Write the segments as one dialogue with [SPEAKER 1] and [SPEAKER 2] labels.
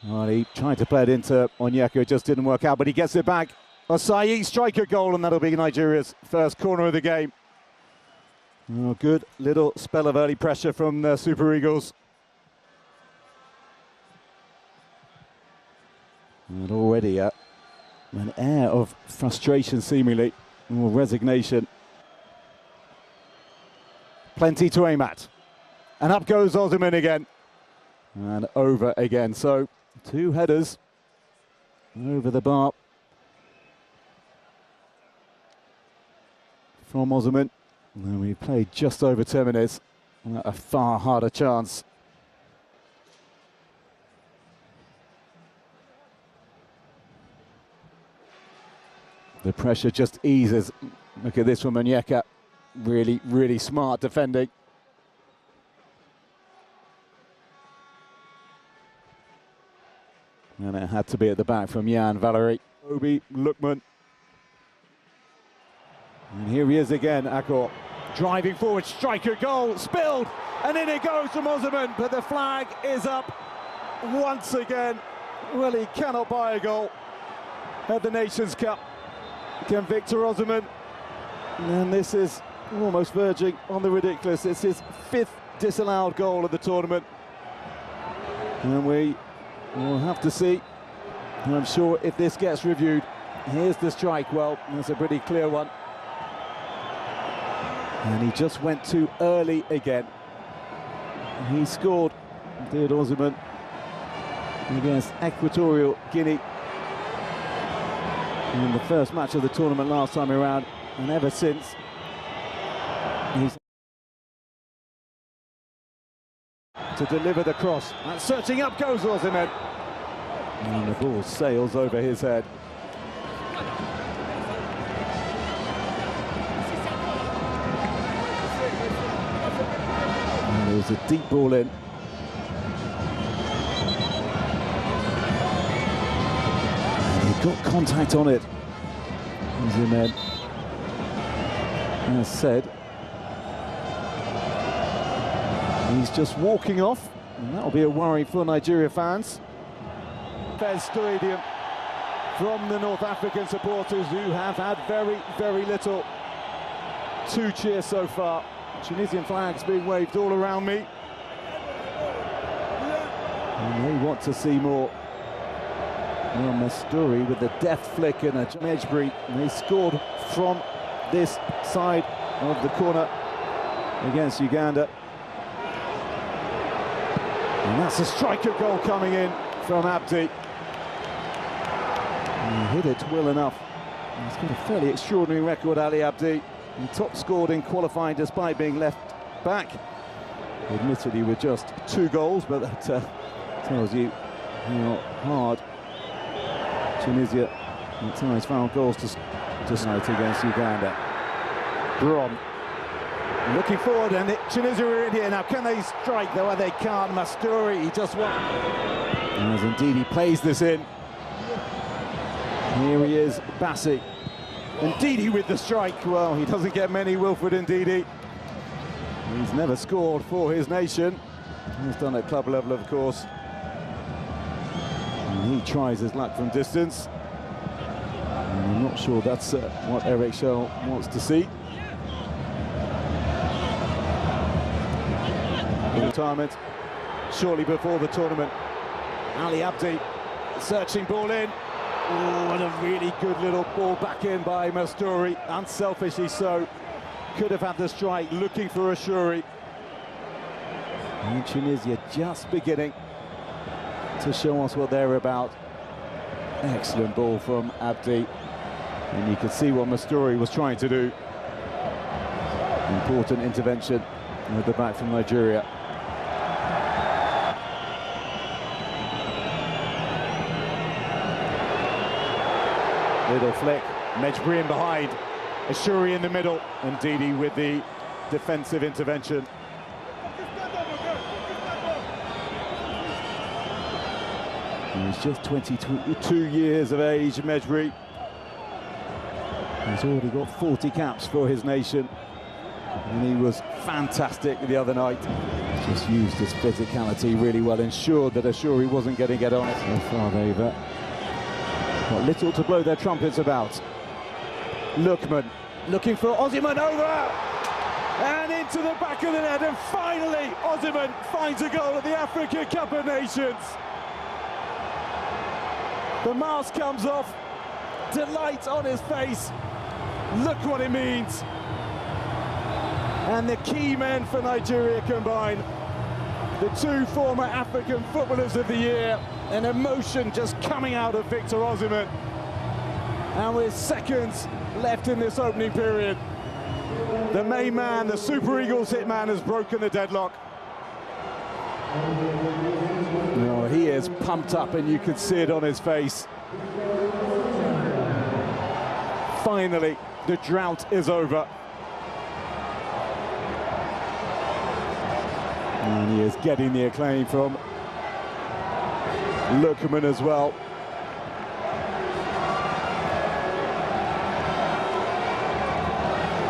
[SPEAKER 1] Well, he tried to play it into Onyeka, it just didn't work out, but he gets it back. Osayi, striker goal, and that'll be Nigeria's first corner of the game. Oh, good little spell of early pressure from the Super Eagles. And already an air of frustration, seemingly, or resignation. Plenty to aim at. And up goes Osimhen again. And over again. So, 2 headers over the bar from Osimhen. And we played just over 10 minutes. A far harder chance. The pressure just eases. Look at this from Onyeka. Really, really smart defending. And it had to be at the back from Jan Valery. Ademola Lookman. And here he is again, Akor. Driving forward, striker goal, spilled, and in it goes from Osimhen, but the flag is up once again. Well, he cannot buy a goal at the Nations Cup. Can Victor Osimhen? And this is almost verging on the ridiculous. It's his 5th disallowed goal of the tournament. And we will have to see, I'm sure, if this gets reviewed. Here's the strike. Well, it's a pretty clear one. And he just went too early again. He scored, did Osimhen, against Equatorial Guinea in the first match of the tournament last time around, and ever since he's to deliver the cross. And searching up goes Osimhen, and the ball sails over his head. And there's a deep ball in. Got contact on it. Osimhen, as said, he's just walking off, and that'll be a worry for Nigeria fans. Fez Stadium from the North African supporters, who have had very, very little to cheer so far. Tunisian flags being waved all around me, and they want to see more. Well, Mastouri with a deft flick and a Mejbri, and they scored from this side of the corner against Uganda. And that's a striker goal coming in from Abdi. And he hit it well enough. And he's got a fairly extraordinary record, Ali Abdi. He top scored in qualifying despite being left back. Admittedly with just 2 goals, but that tells you how hard Tunisia at times found goals to night against Uganda. Brom looking forward, and Tunisia are in here now. Can they strike? Though they can't. Mastouri, he just won. As Ndidi plays this in. Here he is, Bassi. Ndidi with the strike. Well, he doesn't get many, Wilfred Ndidi. He's never scored for his nation. He's done at club level, of course. And he tries his luck from distance. And I'm not sure that's what Eric Schell wants to see. Retirement shortly before the tournament. Ali Abdi searching ball in. Oh, and a really good little ball back in by Mastouri, unselfishly so. Could have had the strike, looking for a Shuri. And Tunisia just beginning to show us what they're about. Excellent ball from Abdi. And you could see what Mastouri was trying to do. Important intervention with the back from Nigeria. Little flick, Mejbri in behind, Ashuri in the middle, and Ndidi with the defensive intervention. He's just 22 years of age, Mejbri. He's already got 40 caps for his nation, and he was fantastic the other night. Just used his physicality really well, ensured that Ashuri wasn't going to get on it. So far they've got little to blow their trumpets about. Lookman looking for Osimhen, over and into the back of the net, and finally Osimhen finds a goal at the Africa Cup of Nations. The mask comes off, delight on his face, look what it means. And the key men for Nigeria combine, the two former African Footballers of the Year, an emotion just coming out of Victor Osimhen. And with seconds left in this opening period, the main man, the Super Eagles hitman, has broken the deadlock. Oh, he is pumped up and you can see it on his face. Finally, the drought is over. And he is getting the acclaim from Lookman as well.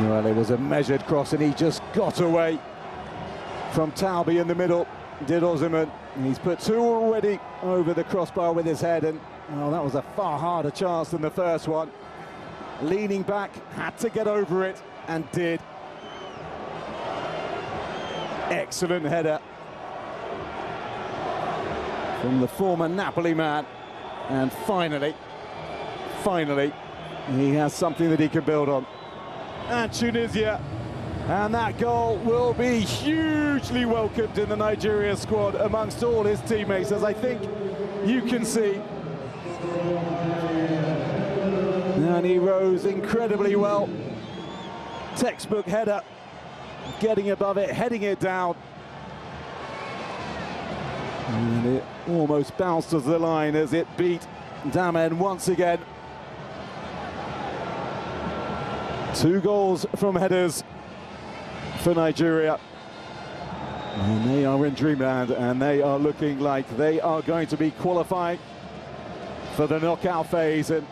[SPEAKER 1] Well, it was a measured cross and he just got away from Talbi in the middle, did Osimhen. He's put two already over the crossbar with his head, and well, that was a far harder chance than the first one. Leaning back, had to get over it, and did. Excellent header from the former Napoli man, and finally, he has something that he can build on. And Tunisia, and that goal will be hugely welcomed in the Nigeria squad amongst all his teammates, as I think you can see. And he rose incredibly well. Textbook header, getting above it, heading it down. And it almost bounced as the line as it beat Damen once again. 2 goals from headers for Nigeria. And they are in dreamland, and they are looking like they are going to be qualifying for the knockout phase. And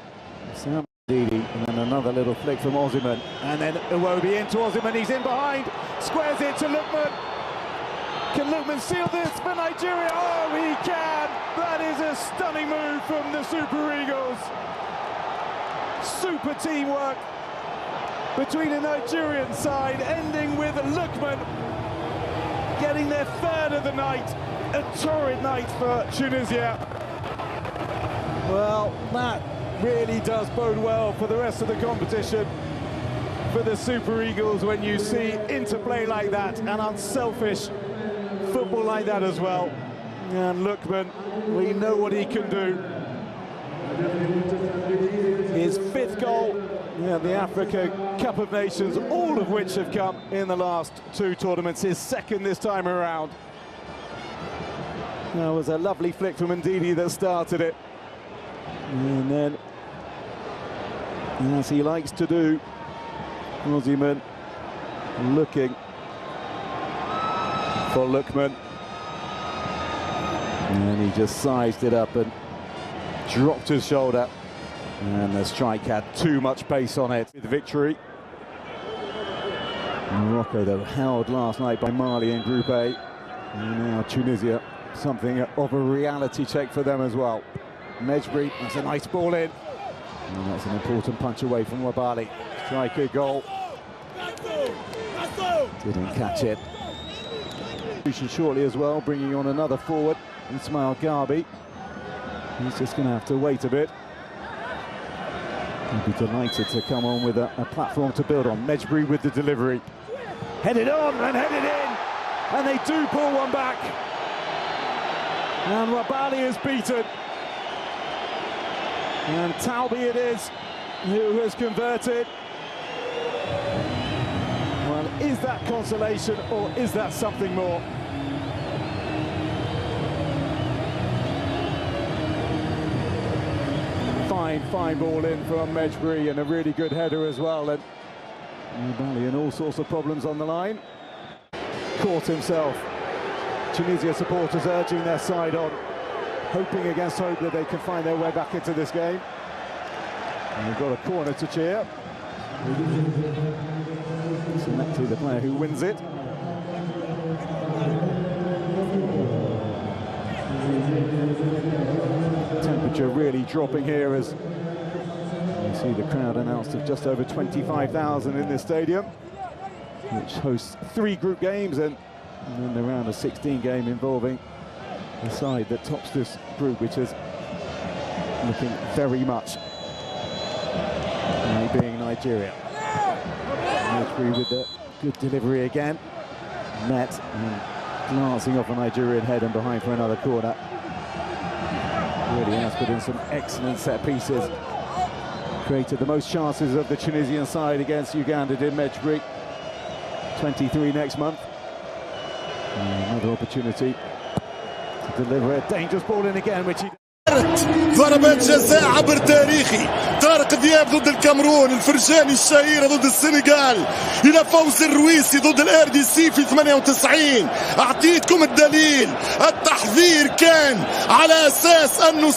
[SPEAKER 1] Ndidi, and then another little flick from Osimhen, and then Iwobi into Osimhen. He's in behind, squares it to Lookman. Can Lookman seal this for Nigeria? Oh, he can! That is a stunning move from the Super Eagles. Super teamwork between the Nigerian side, ending with Lookman getting their 3rd of the night. A torrid night for Tunisia. Well, that really does bode well for the rest of the competition for the Super Eagles when you see interplay like that and unselfish football like that as well. And Lookman, we know what he can do. His 5th goal in the Africa Cup of Nations, all of which have come in the last 2 tournaments. His 2nd this time around. That was a lovely flick from Ndidi that started it. And then, as he likes to do, Osimhen looking for Lookman. And he just sized it up and dropped his shoulder. And the strike had too much pace on it. With victory. Morocco, though, held last night by Mali in Group A. And now Tunisia, something of a reality check for them as well. Mejbri, that's a nice ball in. And that's an important punch away from Wabali. Striker goal. Didn't catch it. Shortly as well, bringing on another forward, Ismail Gabi. He's just going to have to wait a bit. He'll be delighted to come on with a platform to build on. Mejbri with the delivery. Headed on and headed in. And they do pull one back. And Wabali is beaten. And Talbi it is who has converted. Well, is that consolation or is that something more? Fine ball in from Mejbri, and a really good header as well. And Wabali and all sorts of problems on the line. Caught himself. Tunisia supporters urging their side on, hoping against hope that they can find their way back into this game. And we've got a corner to cheer. Selected the player who wins it. Temperature really dropping here as you see the crowd announced of just over 25,000 in this stadium, which hosts 3 group games and then the round of 16 game involving the side that tops this group, which is looking very much like being Nigeria. Abdi with the good delivery again. Net and glancing off a Nigerian head and behind for another corner. Really has put in some excellent set pieces. Created the most chances of the Tunisian side against Uganda, did Mejbri. 23 next month. Another opportunity to deliver a dangerous ball in again, which he...
[SPEAKER 2] ضربات جزاء عبر تاريخي. طارق دياب ضد الكاميرون، الفرجاني الشهيرة ضد السنغال، إلى فوز الرويسي ضد الار دي سي في 98. أعطيتكم الدليل، التحذير كان على أساس أنه